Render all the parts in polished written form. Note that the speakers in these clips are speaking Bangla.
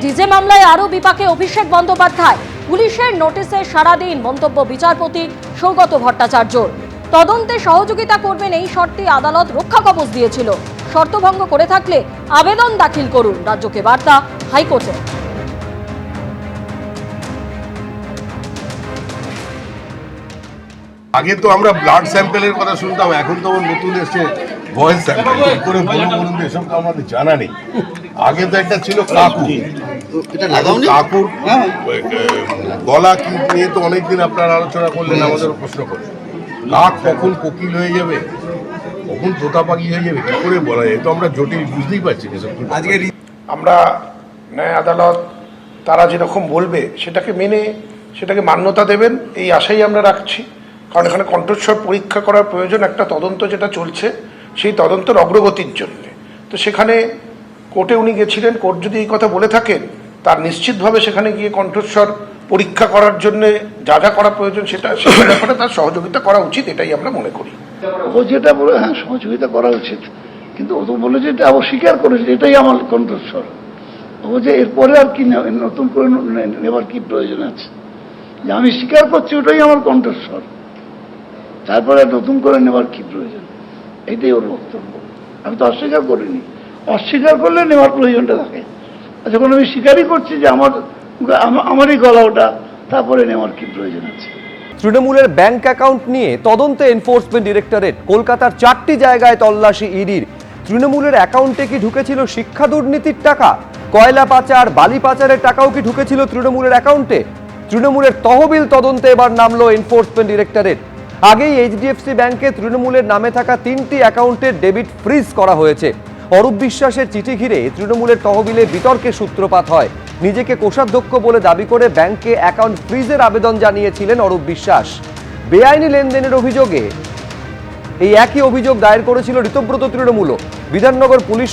ডিজে মামলায় আরও বিপাকে অভিষেক বন্দ্যোপাধ্যায়। পুলিশের নোটিশে সারাদিন মন্তব্য বিচারপতি সৌগত ভট্টাচার্যর। তদন্তে সহযোগিতা করবেন এই শর্তে আদালত রক্ষা কবচ দিয়েছিল। শর্তভঙ্গ করে থাকলে আবেদন দাখিল করুন, রাজ্যকে বার্তা হাইকোর্টে। আগে তো আমরা ব্লাড স্যাম্পেলের কথা শুনতাম, এখন তো নতুন এসে ভয়েস স্যাম্পেল করে বলুন এসব তো আমাদের জানা নেই। আগে তো একটা ছিল কাকুর গলা কি নিয়ে তো অনেকদিন আপনারা আলোচনা করলেন, আমাদের প্রশ্ন করলেন কাক কখন কোকিল হয়ে যাবে, কখন তোতা পাখি হয়ে যাবে, কি করে বলা যায়? তো আমরা জটিল বুঝতেই পারছি না। আজকে আমরা ন্যায় আদালত তারা যেরকম বলবে সেটাকে মেনে সেটাকে মান্যতা দেবেন এই আশাই আমরা রাখছি। কারণ এখানে কণ্ঠস্বর পরীক্ষা করার প্রয়োজন, একটা তদন্ত যেটা চলছে সেই তদন্তের অগ্রগতির জন্য। তো সেখানে কোর্টে উনি গেছিলেন, কোর্ট যদি এই কথা বলে থাকেন তার নিশ্চিতভাবে সেখানে গিয়ে কণ্ঠস্বর পরীক্ষা করার জন্য যা যা করা প্রয়োজন সেটা ব্যাপারে তার সহযোগিতা করা উচিত, এটাই আমরা মনে করি। ও যেটা বলে হ্যাঁ সহযোগিতা করা উচিত, কিন্তু ও তো বলে যে এটা অস্বীকার করেছে, এটাই আমার কণ্ঠস্বর। ও যে এরপরে আর কি নতুন করে নেবার কি প্রয়োজন আছে, যে আমি স্বীকার করছি ওটাই আমার কণ্ঠস্বর, তারপরে নতুন করে নেবার কি প্রয়োজন, এইটাই ওর বক্তব্য। আমি তো অস্বীকার করিনি, অস্বীকার করলে নেওয়ার প্রয়োজনটা থাকে। যখন আমি স্বীকারই করছি যে আমারই গলা ওটা, তারপরে নেওয়ার কি প্রয়োজন আছে। তৃণমূলের ব্যাংক অ্যাকাউন্ট নিয়ে তদন্তে এনফোর্সমেন্ট ডিরেক্টরেট। কলকাতার 4টি জায়গায় তল্লাশি ইডির। তৃণমূলের অ্যাকাউন্টে কি ঢুকেছিল শিক্ষা দুর্নীতির টাকা, কয়লা পাচার, বালি পাচারের টাকাও কি ঢুকেছিল তৃণমূলের অ্যাকাউন্টে? তৃণমূলের তহবিল তদন্তে এবার নামলো এনফোর্সমেন্ট ডিরেক্টরেট। আগেই এইচডিএফসি ব্যাংকে তৃণমূলের নামে থাকা 3টি অ্যাকাউন্টের ডেবিট ফ্রিজ করা হয়েছে। অরূপ বিশ্বাসের চিঠি ঘিরে তৃণমূলের তহবিলে বিতর্কের সূত্রপাত হয়। নিজেকে কোষাধ্যক্ষ বলে দাবি করে ব্যাংকে অ্যাকাউন্ট ফ্রিজের আবেদন জানিয়েছিলেন অরূপ বিশ্বাস। বেআইনি লেনদেনের অভিযোগে এই একই অভিযোগ দায়ের করেছিল ঋতব্রত তৃণমূলও। বিধাননগর পুলিশ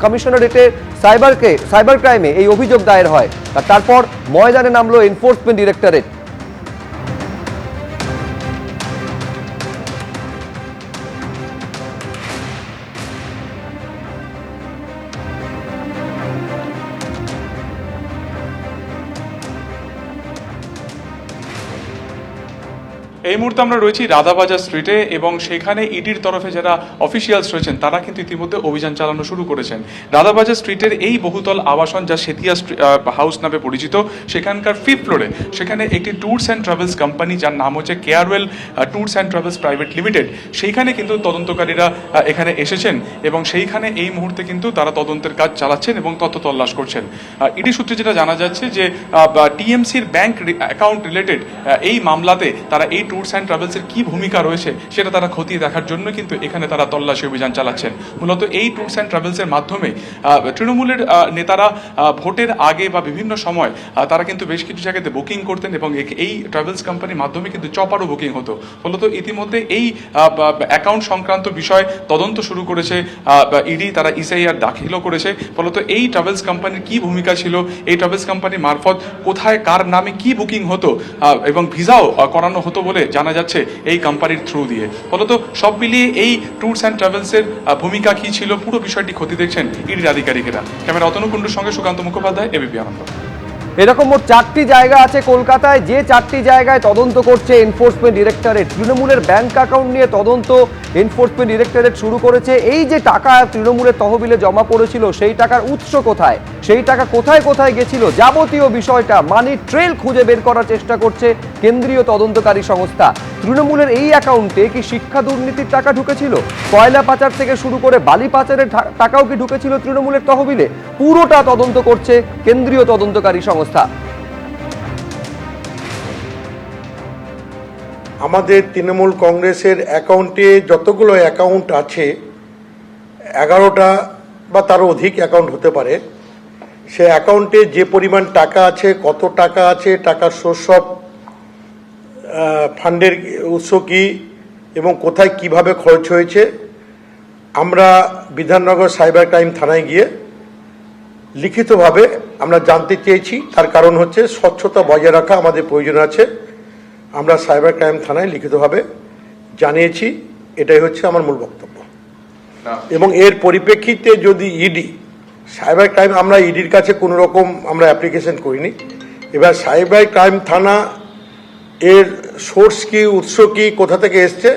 কমিশনারেটে সাইবার ক্রাইমে এই অভিযোগ দায়ের হয়। আর তারপর ময়দানে নামলো এনফোর্সমেন্ট ডিরেক্টরেট। এই মুহূর্তে আমরা রয়েছি রাধাবাজার স্ট্রিটে এবং সেখানে ইডির তরফে যারা অফিসিয়ালস রয়েছেন তারা কিন্তু ইতিমধ্যে অভিযান চালানো শুরু করেছেন। রাধাবাজার স্ট্রিটের এই বহুতল আবাসন যা সেতিয়া হাউস নামে পরিচিত, সেখানকার 5th ফ্লোরে সেখানে একটি ট্যুরস অ্যান্ড ট্রাভেলস কোম্পানি যার নাম হচ্ছে Carewell Tours and Travels Private Limited, সেইখানে কিন্তু তদন্তকারীরা এখানে এসেছেন এবং সেইখানে এই মুহূর্তে কিন্তু তারা তদন্তের কাজ চালাচ্ছেন এবং তথ্য তল্লাশ করছেন। ইডি সূত্রে যেটা জানা যাচ্ছে যে টিএমসির ব্যাংক অ্যাকাউন্ট রিলেটেড এই মামলাতে তারা এই ট্যুরস অ্যান্ড ট্রাভেলসের কি ভূমিকা রয়েছে সেটা তারা খতিয়ে দেখার জন্য কিন্তু এখানে তারা তল্লাশি অভিযান চালাচ্ছেন। মূলত এই ট্যুরস অ্যান্ড ট্রাভেলসের মাধ্যমে তৃণমূলের নেতারা ভোটের আগে বা বিভিন্ন সময় তারা কিন্তু বেশ কিছু জায়গাতে বুকিং করতেন এবং এই ট্রাভেলস কোম্পানির মাধ্যমে কিন্তু চপারও বুকিং হতো। ফলত ইতিমধ্যে এই অ্যাকাউন্ট সংক্রান্ত বিষয় তদন্ত শুরু করেছে ইডি, তারা এসআইআর দাখিলও করেছে। ফলত এই ট্রাভেলস কোম্পানির কি ভূমিকা ছিল, এই ট্রাভেলস কোম্পানির মারফত কোথায় কার নামে কি বুকিং হতো এবং ভিসাও করানো হতো বলে জানা যাচ্ছে এই কোম্পানির থ্রু দিয়ে। ফলত সব মিলিয়ে এই ট্যুরস অ্যান্ড ট্রাভেলসের ভূমিকা কি ছিল পুরো বিষয়টি খতিয়ে দেখছেন ইডির আধিকারিকেরা। ক্যামেরা অতনু কুণ্ডুর সঙ্গে সুকান্ত মুখোপাধ্যায়, এবিপি আনন্দ। এরকম মোট 4টি জায়গা আছে কলকাতায়, যে 4টি জায়গায় তদন্ত করছে এনফোর্সমেন্ট ডিরেক্টরেট। তৃণমূলের ব্যাংক অ্যাকাউন্ট নিয়ে তদন্ত এনফোর্সমেন্ট ডিরেক্টরেট শুরু করেছে। এই যে টাকা তৃণমূলের তহবিলে জমা পড়েছিল সেই টাকার উৎস কোথায়, সেই টাকা কোথায় কোথায় গেছিল, যাবতীয় বিষয়টা মানি ট্রেল খুঁজে বের করার চেষ্টা করছে কেন্দ্রীয় তদন্তকারী সংস্থা। তৃণমূলের এই অ্যাকাউন্টে কি শিক্ষা দুর্নীতির টাকা ঢুকেছিল, কয়লা পাচার থেকে শুরু করে বালি পাচারের টাকাও কি ঢুকেছিল তৃণমূলের তহবিলে, পুরোটা তদন্ত করছে কেন্দ্রীয় তদন্তকারী সংস্থা। আমাদের তৃণমূল কংগ্রেসের অ্যাকাউন্টে যতগুলো অ্যাকাউন্ট আছে, 11টা বা তারও অধিক অ্যাকাউন্ট হতে পারে, সে অ্যাকাউন্টে যে পরিমাণ টাকা আছে, কত টাকা আছে, টাকার সোর্স অফ ফান্ডের উৎস কী এবং কোথায় কিভাবে খরচ হয়েছে, আমরা বিধাননগর সাইবার ক্রাইম থানায় গিয়ে লিখিতভাবে আমরা জানতে চেয়েছি। তার কারণ হচ্ছে স্বচ্ছতা বজায় রাখা আমাদের প্রয়োজন আছে। আমরা সাইবার ক্রাইম থানায় লিখিতভাবে জানিয়েছি, এটাই হচ্ছে আমার মূল বক্তব্য। এবং এর পরিপ্রেক্ষিতে যদি ইডি সাইবার ক্রাইম আমরা ইডির কাছে কোনো রকম আমরা অ্যাপ্লিকেশন করিনি। এবার সাইবার ক্রাইম থানা এর সোর্স কি, উৎস কি, কোথা থেকে এসছে,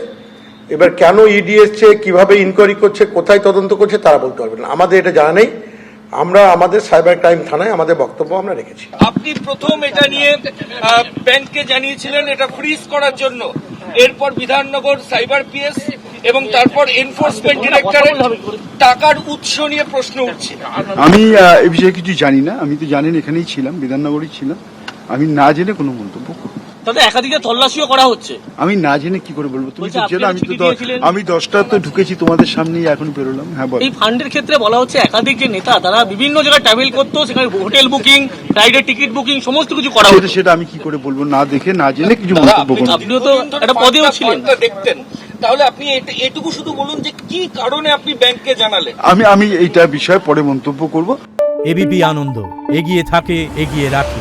এবার কেন ইডি এসছে, কিভাবে ইনকোয়ারি করছে, কোথায় তদন্ত করছে তারা বলতে পারবেন না, আমাদের এটা জানা নেই। আমরা আমাদের সাইবার ক্রাইম থানায় আমাদের বক্তব্য আমরা রেখেছি। আপনি প্রথম এটা নিয়ে ব্যাংককে জানিয়েছিলেন এটা ফ্রিজ করার জন্য, এরপর বিধাননগর সাইবার পিএস এবং তারপর এনফোর্সমেন্ট ডিরেক্টরেট টাকার উৎস নিয়ে প্রশ্ন উঠছে। আমি এই বিষয়ে কিছু জানি না, আমি তো জানেন এখানেই ছিলাম, বিধাননগরই ছিলাম, আমি না জেনে কোনো মন্তব্য করব না। তাতে একাধিক তল্লাশিও করা হচ্ছে, আমি না জেনে কি করে বলবো? তুমি বলছি, তো আপনি জেনে, চিঠি দিয়েছিলেন। আমি 10টা তো ঢুকেছি তোমাদের সামনেই, এখন বেরোলাম। হ্যাঁ বল। এই ফান্ডের ক্ষেত্রে বলা হচ্ছে একাধিক যে নেতা তারা বিভিন্ন জায়গায় ট্রাভেল করতো, সেখানে হোটেল বুকিং, রাইডের টিকিট বুকিং সমস্ত কিছু করা হচ্ছে। সেটা আমি কি করে বলবো? না দেখে না জেনে কিছু মন্তব্য করবো না। আপনিও তো একটা পদেও ছিলেন, দেখতেন, তাহলে আপনি এটুকু শুধু বলুন যে কি কারণে আপনি ব্যাংককে জানালেন। আমি এইটা বিষয়ে পরে মন্তব্য করব। এবিপি আনন্দ, এগিয়ে থাকে, এগিয়ে রাখে।